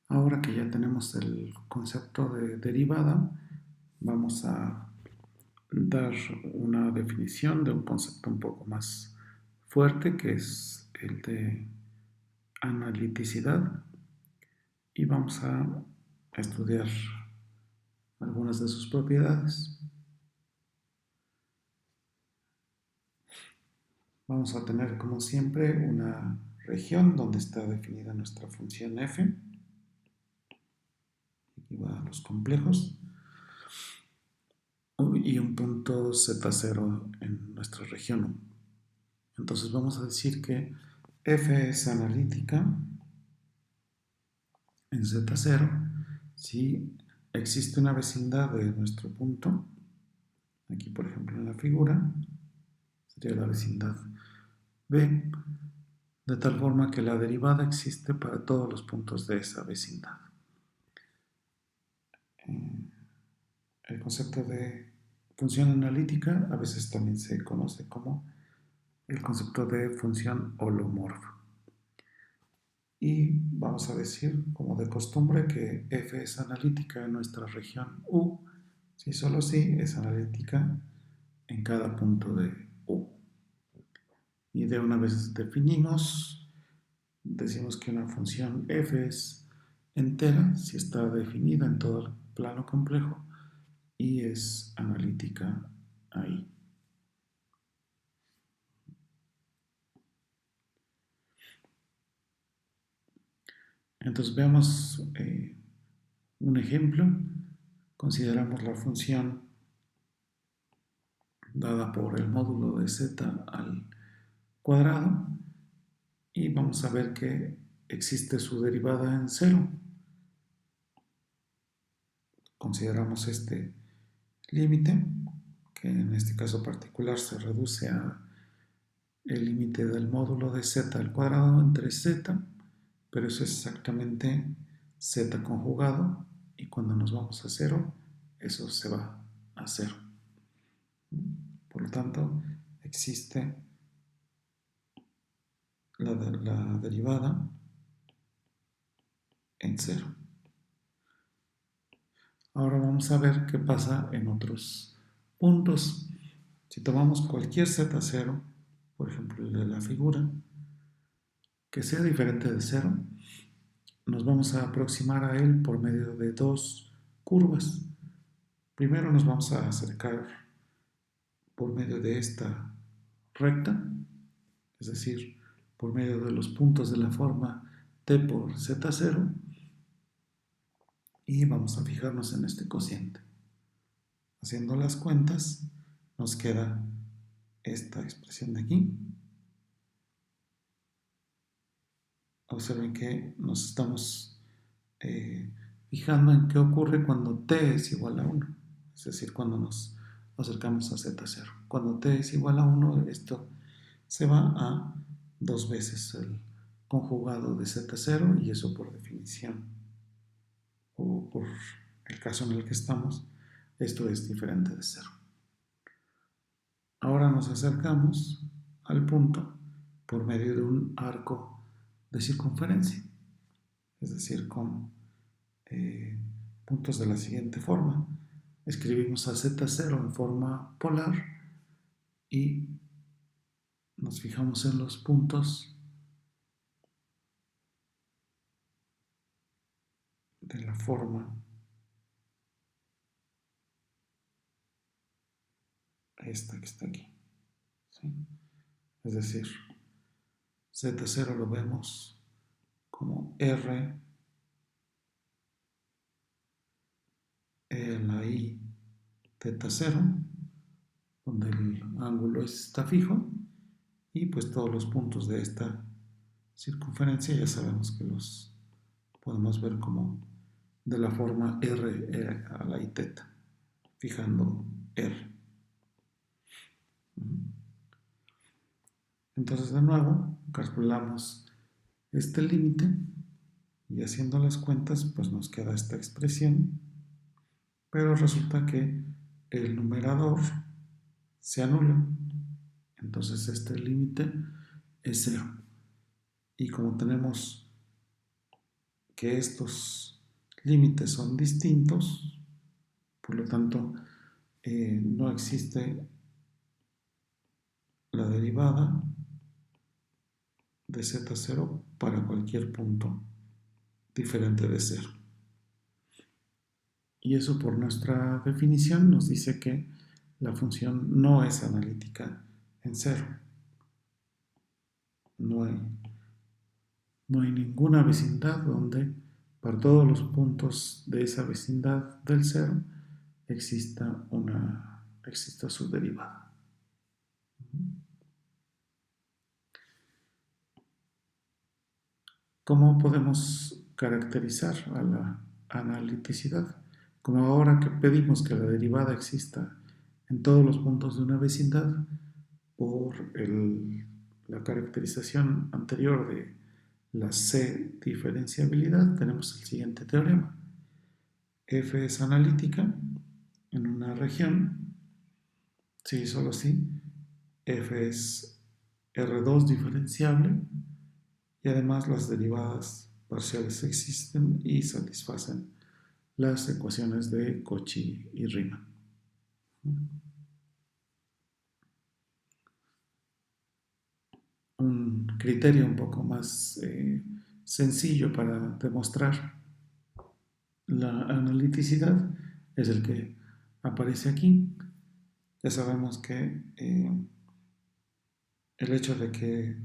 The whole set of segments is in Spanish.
Ahora que ya tenemos el concepto de derivada, vamos a dar una definición de un concepto un poco más fuerte, que es el de analiticidad, y vamos a estudiar algunas de sus propiedades. Vamos a tener, como siempre, una región donde está definida nuestra función f. Aquí va a los complejos. Y un punto z0 en nuestra región U. Entonces vamos a decir que f es analítica en z0 si existe una vecindad de nuestro punto. Aquí, por ejemplo, en la figura sería la vecindad B, de tal forma que la derivada existe para todos los puntos de esa vecindad. El concepto de función analítica a veces también se conoce como el concepto de función holomorfa. Y vamos a decir, como de costumbre, que f es analítica en nuestra región U, si solo si es analítica en cada punto de U. Y de una vez definimos, decimos que una función f es entera si está definida en todo el plano complejo y es analítica ahí. Entonces veamos un ejemplo. Consideramos la función dada por el módulo de z al cuadrado y vamos a ver que existe su derivada en cero. Consideramos este límite, que en este caso particular se reduce a el límite del módulo de z al cuadrado entre z, pero eso es exactamente z conjugado, y cuando nos vamos a cero, eso se va a cero. Por lo tanto, existe la derivada en cero. Ahora vamos a ver qué pasa en otros puntos. Si tomamos cualquier z0, por ejemplo el de la figura, que sea diferente de cero, nos vamos a aproximar a él por medio de dos curvas. Primero nos vamos a acercar por medio de esta recta, es decir, por medio de los puntos de la forma t por z0, y vamos a fijarnos en este cociente. Haciendo las cuentas, nos queda esta expresión de aquí. Observen que nos estamos fijando en qué ocurre cuando t es igual a 1, es decir, cuando nos acercamos a z0. Cuando t es igual a 1, esto se va a dos veces el conjugado de z0, y eso por definición, o por el caso en el que estamos, esto es diferente de 0. Ahora nos acercamos al punto por medio de un arco de circunferencia, es decir, con puntos de la siguiente forma. Escribimos a z0 en forma polar y nos fijamos en los puntos de la forma esta que está aquí, ¿sí? Es decir, z0 lo vemos como r, la i, θ 0, donde el ángulo está fijo, y pues todos los puntos de esta circunferencia ya sabemos que los podemos ver como de la forma r a la i θ, fijando r. Entonces, de nuevo, calculamos este límite y haciendo las cuentas, pues nos queda esta expresión, pero resulta que el numerador se anula. Entonces, este límite es 0. Y como tenemos que estos límites son distintos, por lo tanto no existe la derivada de z0 para cualquier punto diferente de 0. Y eso, por nuestra definición, nos dice que la función no es analítica en 0. No hay ninguna vecindad donde para todos los puntos de esa vecindad del 0 exista su derivada. ¿Cómo podemos caracterizar a la analiticidad? Como ahora que pedimos que la derivada exista en todos los puntos de una vecindad, por la caracterización anterior de la C diferenciabilidad, tenemos el siguiente teorema. F es analítica en una región, si solo si F es R2 diferenciable y además las derivadas parciales existen y satisfacen las ecuaciones de Cauchy y Riemann. Un criterio un poco más sencillo para demostrar la analiticidad es el que aparece aquí. Ya sabemos que el hecho de que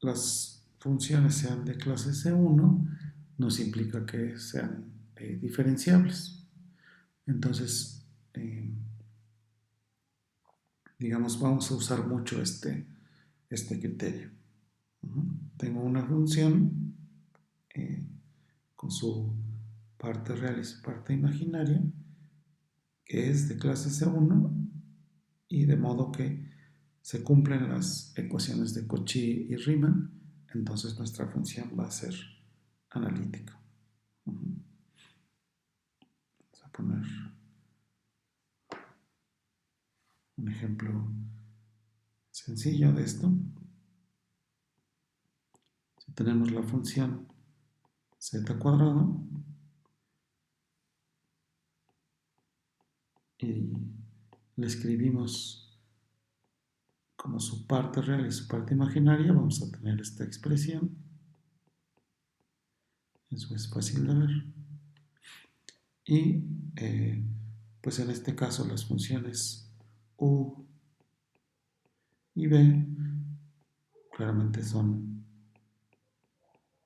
las funciones sean de clase C1 nos implica que sean diferenciables. Entonces, digamos, vamos a usar mucho este criterio. Tengo una función con su parte real y su parte imaginaria que es de clase C1 y de modo que se cumplen las ecuaciones de Cauchy y Riemann, entonces nuestra función va a ser analítica. Vamos a poner un ejemplo sencillo de esto. Si tenemos la función z cuadrado y le escribimos como su parte real y su parte imaginaria, vamos a tener esta expresión. Eso es fácil de ver. Y pues en este caso las funciones u y b claramente son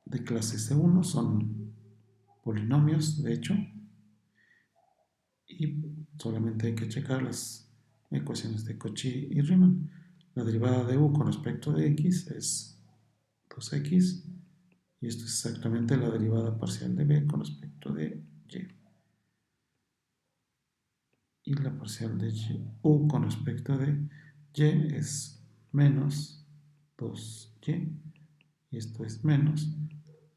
de clase C1, son polinomios de hecho, y solamente hay que checar las ecuaciones de Cauchy y Riemann. La derivada de u con respecto de x es 2x y esto es exactamente la derivada parcial de b con respecto de y. Y la parcial de u con respecto de y es menos 2y y esto es menos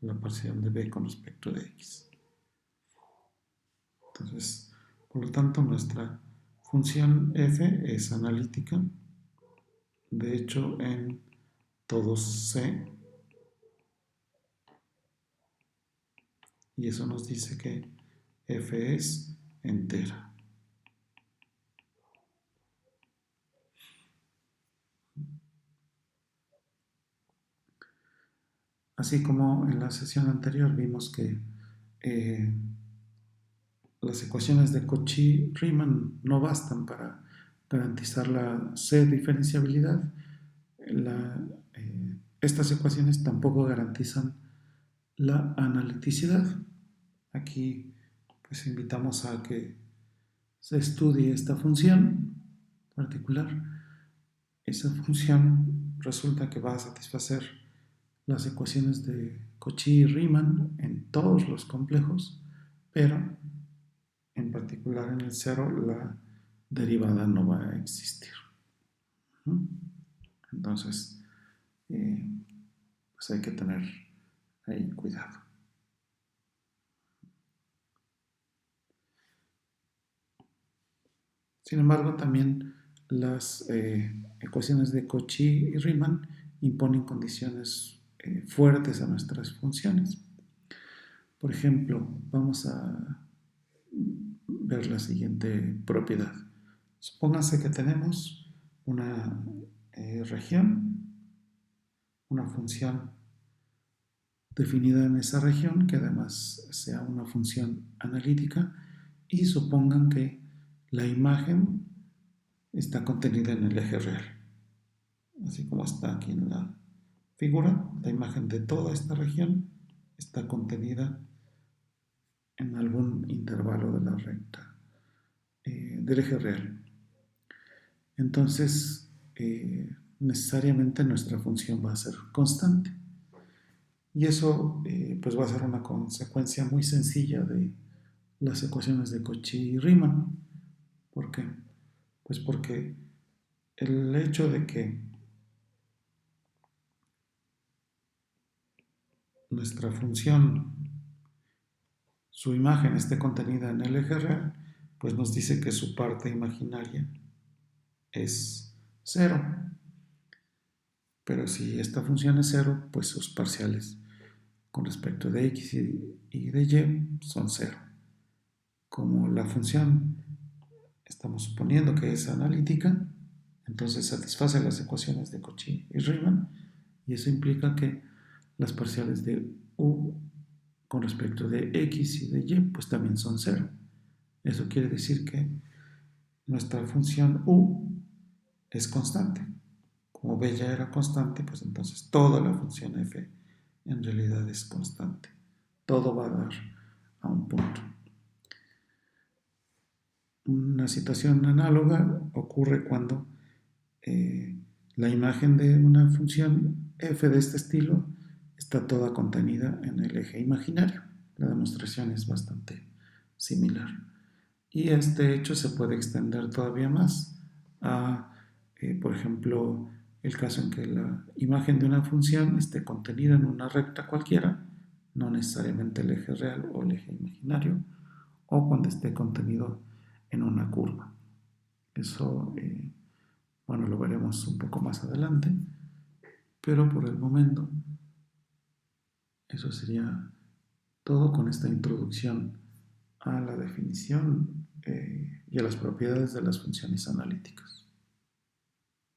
la parcial de b con respecto de x. Entonces, por lo tanto, nuestra función f es analítica. De hecho, en todos C, y eso nos dice que f es entera. Así como en la sesión anterior vimos que las ecuaciones de Cauchy-Riemann no bastan para garantizar la C diferenciabilidad, estas ecuaciones tampoco garantizan la analiticidad. Aquí pues invitamos a que se estudie esta función particular. Esa función resulta que va a satisfacer las ecuaciones de Cauchy y Riemann en todos los complejos, pero en particular en el cero la derivada no va a existir. Entonces, pues hay que tener ahí cuidado. Sin embargo, también las ecuaciones de Cauchy y Riemann imponen condiciones fuertes a nuestras funciones. Por ejemplo, vamos a ver la siguiente propiedad. Supónganse que tenemos una región, una función definida en esa región que además sea una función analítica, y supongan que la imagen está contenida en el eje real, así como está aquí en la figura. La imagen de toda esta región está contenida en algún intervalo de la recta del eje real. Entonces, necesariamente nuestra función va a ser constante. Y eso pues va a ser una consecuencia muy sencilla de las ecuaciones de Cauchy y Riemann. ¿Por qué? Pues porque el hecho de que nuestra función, su imagen esté contenida en el eje real, pues nos dice que su parte imaginaria es cero. Pero si esta función es cero, pues sus parciales con respecto de x y de y son cero. Como la función estamos suponiendo que es analítica, entonces satisface las ecuaciones de Cauchy y Riemann, y eso implica que las parciales de u con respecto de x y de y pues también son cero. Eso quiere decir que nuestra función u es constante. Como b ya era constante, pues entonces toda la función f en realidad es constante. Todo va a dar a un punto. Una situación análoga ocurre cuando la imagen de una función f de este estilo está toda contenida en el eje imaginario. La demostración es bastante similar. Y este hecho se puede extender todavía más a, por ejemplo, el caso en que la imagen de una función esté contenida en una recta cualquiera, no necesariamente el eje real o el eje imaginario, o cuando esté contenido en una curva. Eso, bueno, lo veremos un poco más adelante, pero por el momento eso sería todo con esta introducción a la definición y a las propiedades de las funciones analíticas.